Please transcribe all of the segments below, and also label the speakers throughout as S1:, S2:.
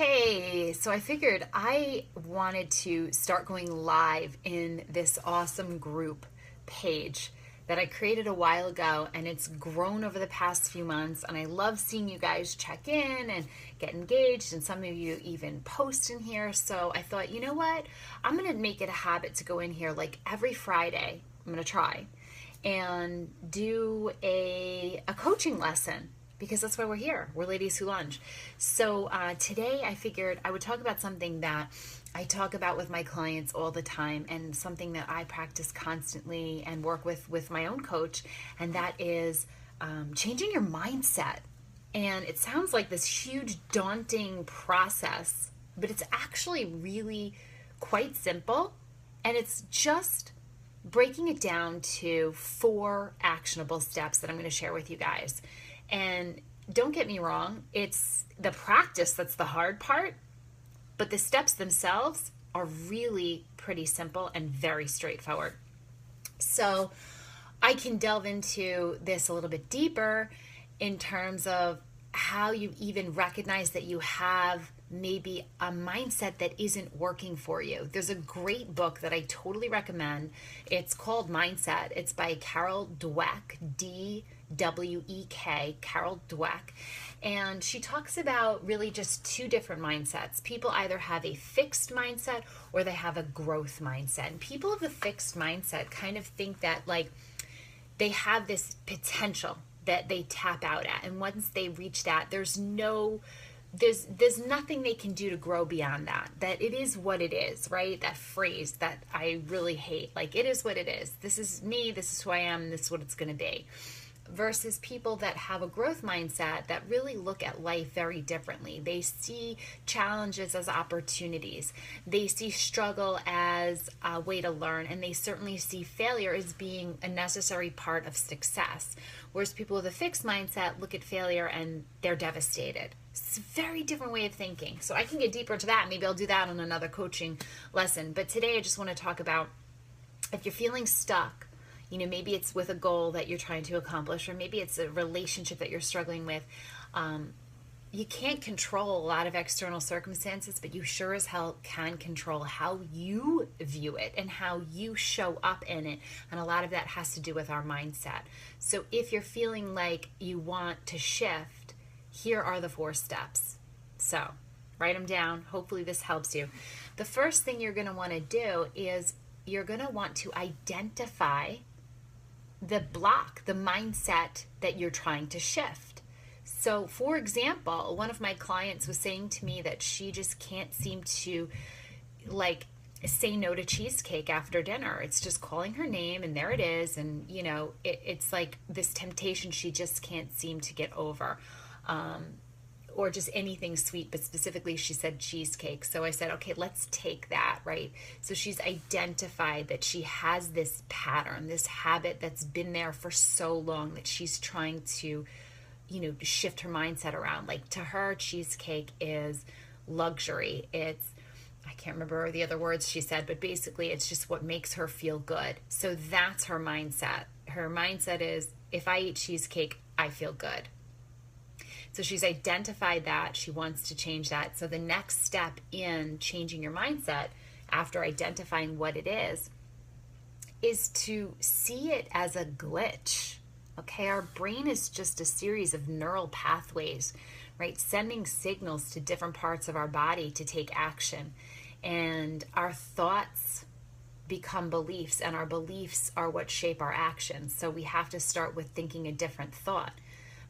S1: Hey, so I figured I wanted to start going live in this awesome group page that I created a while ago, and it's grown over the past few months. And I love seeing you guys check in and get engaged, and some of you even post in here. So I thought, you know what? I'm going to make it a habit to go in here like every Friday. I'm going to try and do a coaching lesson because that's why we're here. We're ladies who lunge. So today I figured I would talk about something that I talk about with my clients all the time, and something that I practice constantly and work with my own coach, and that is changing your mindset. And it sounds like this huge daunting process, but it's actually really quite simple, and it's just breaking it down to 4 actionable steps that I'm going to share with you guys. And don't get me wrong, it's the practice that's the hard part, but the steps themselves are really pretty simple and very straightforward. So I can delve into this a little bit deeper in terms of how you even recognize that you have maybe a mindset that isn't working for you. There's a great book that I totally recommend. It's called Mindset. It's by Carol Dweck, D-W-E-K, Carol Dweck. And she talks about really just 2 different mindsets. People either have a fixed mindset or they have a growth mindset. And people of the fixed mindset kind of think that like they have this potential that they tap out at. And once they reach that, there's nothing they can do to grow beyond that it is what it is, right? That phrase that I really hate, like, it is what it is. This is me, this is who I am, this is what it's going to be. Versus people that have a growth mindset that really look at life very differently. They see challenges as opportunities. They see struggle as a way to learn, and they certainly see failure as being a necessary part of success. Whereas people with a fixed mindset look at failure and they're devastated. It's a very different way of thinking. So I can get deeper into that. Maybe I'll do that on another coaching lesson. But today I just want to talk about if you're feeling stuck. Maybe it's with a goal that you're trying to accomplish, or maybe it's a relationship that you're struggling with. You can't control a lot of external circumstances, but you sure as hell can control how you view it and how you show up in it. And a lot of that has to do with our mindset. So if you're feeling like you want to shift, here are the 4 steps. So write them down. Hopefully this helps you. The first thing you're going to want to do is you're going to want to identify the block, the mindset that you're trying to shift. So, for example, one of my clients was saying to me that she just can't seem to say no to cheesecake after dinner. It's just calling her name and there it is. And, it's like this temptation she just can't seem to get over. Or just anything sweet, but specifically she said cheesecake. So I said, okay, let's take that, right? So she's identified that she has this pattern, this habit that's been there for so long that she's trying to, shift her mindset around. Like, to her, cheesecake is luxury. I can't remember the other words she said, but basically it's just what makes her feel good. So that's her mindset. Her mindset is, if I eat cheesecake, I feel good. So she's identified that. She wants to change that. So the next step in changing your mindset, after identifying what it is to see it as a glitch. Okay, our brain is just a series of neural pathways, right? Sending signals to different parts of our body to take action. And our thoughts become beliefs, and our beliefs are what shape our actions. So we have to start with thinking a different thought.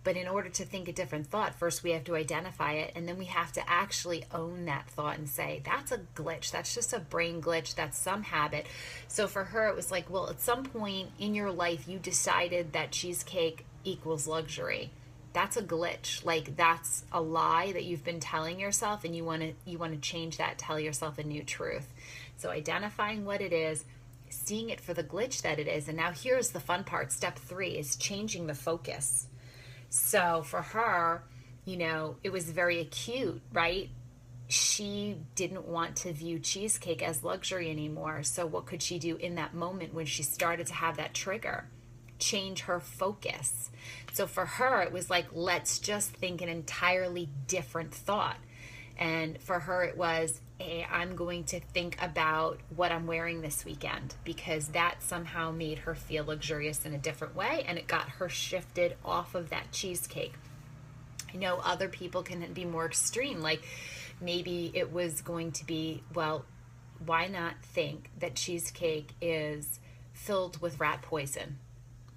S1: But in order to think a different thought, first we have to identify it, and then we have to actually own that thought and say, that's a glitch. That's just a brain glitch. That's some habit. So for her, it was like, well, at some point in your life, you decided that cheesecake equals luxury. That's a glitch. Like, that's a lie that you've been telling yourself, and you want to change that, tell yourself a new truth. So identifying what it is, seeing it for the glitch that it is. And now here's the fun part. Step 3 is changing the focus. So for her, it was very acute, right? She didn't want to view cheesecake as luxury anymore. So what could she do in that moment when she started to have that trigger? Change her focus. So for her, it was like, let's just think an entirely different thought. And for her, it was, hey, I'm going to think about what I'm wearing this weekend, because that somehow made her feel luxurious in a different way, and it got her shifted off of that cheesecake. I know other people can be more extreme. Like maybe it was going to be, well, why not think that cheesecake is filled with rat poison?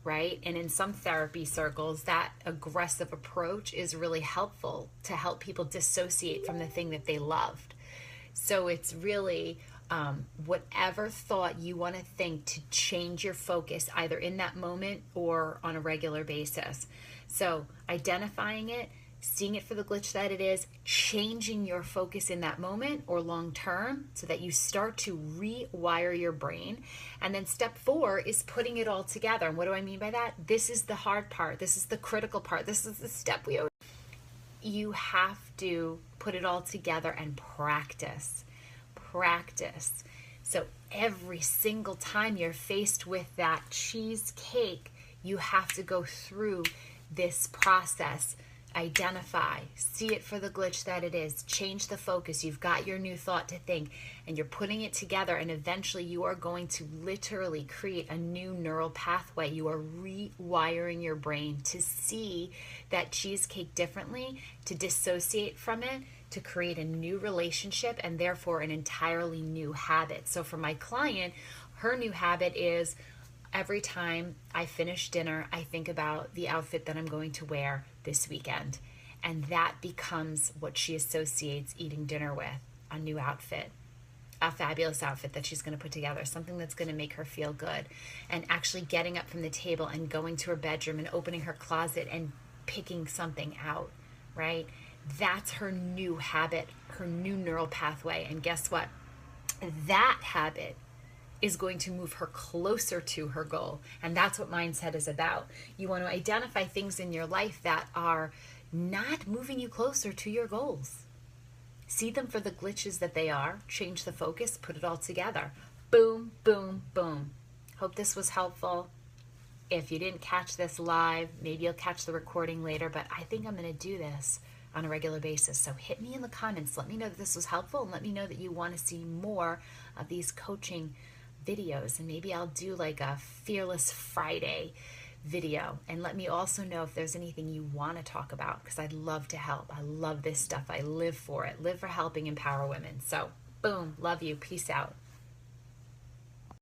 S1: Right? And in some therapy circles, that aggressive approach is really helpful to help people dissociate from the thing that they loved. So it's really whatever thought you want to think to change your focus, either in that moment or on a regular basis. So identifying it, seeing it for the glitch that it is, changing your focus in that moment or long term so that you start to rewire your brain. And then step 4 is putting it all together. And what do I mean by that? This is the hard part. This is the critical part. This is the step we always. You have to put it all together and practice. Practice. So every single time you're faced with that cheesecake, you have to go through this process. Identify, see it for the glitch that it is, change the focus. You've got your new thought to think, and you're putting it together, and eventually you are going to literally create a new neural pathway. You are rewiring your brain to see that cheesecake differently, to dissociate from it, to create a new relationship, and therefore an entirely new habit. So for my client, her new habit is every time I finish dinner, I think about the outfit that I'm going to wear this weekend. And that becomes what she associates eating dinner with, a new outfit, a fabulous outfit that she's going to put together, something that's going to make her feel good. And actually getting up from the table and going to her bedroom and opening her closet and picking something out, right? That's her new habit, her new neural pathway. And guess what? That habit is going to move her closer to her goal. And that's what mindset is about. You want to identify things in your life that are not moving you closer to your goals. See them for the glitches that they are, change the focus, put it all together. Boom, boom, boom. Hope this was helpful. If you didn't catch this live, maybe you'll catch the recording later, but I think I'm going to do this on a regular basis. So hit me in the comments. Let me know that this was helpful, and let me know that you want to see more of these coaching videos, and maybe I'll do like a Fearless Friday video. And let me also know if there's anything you want to talk about, because I'd love to help. I love this stuff. I live for it. Live for helping empower women. So boom, love you. Peace out.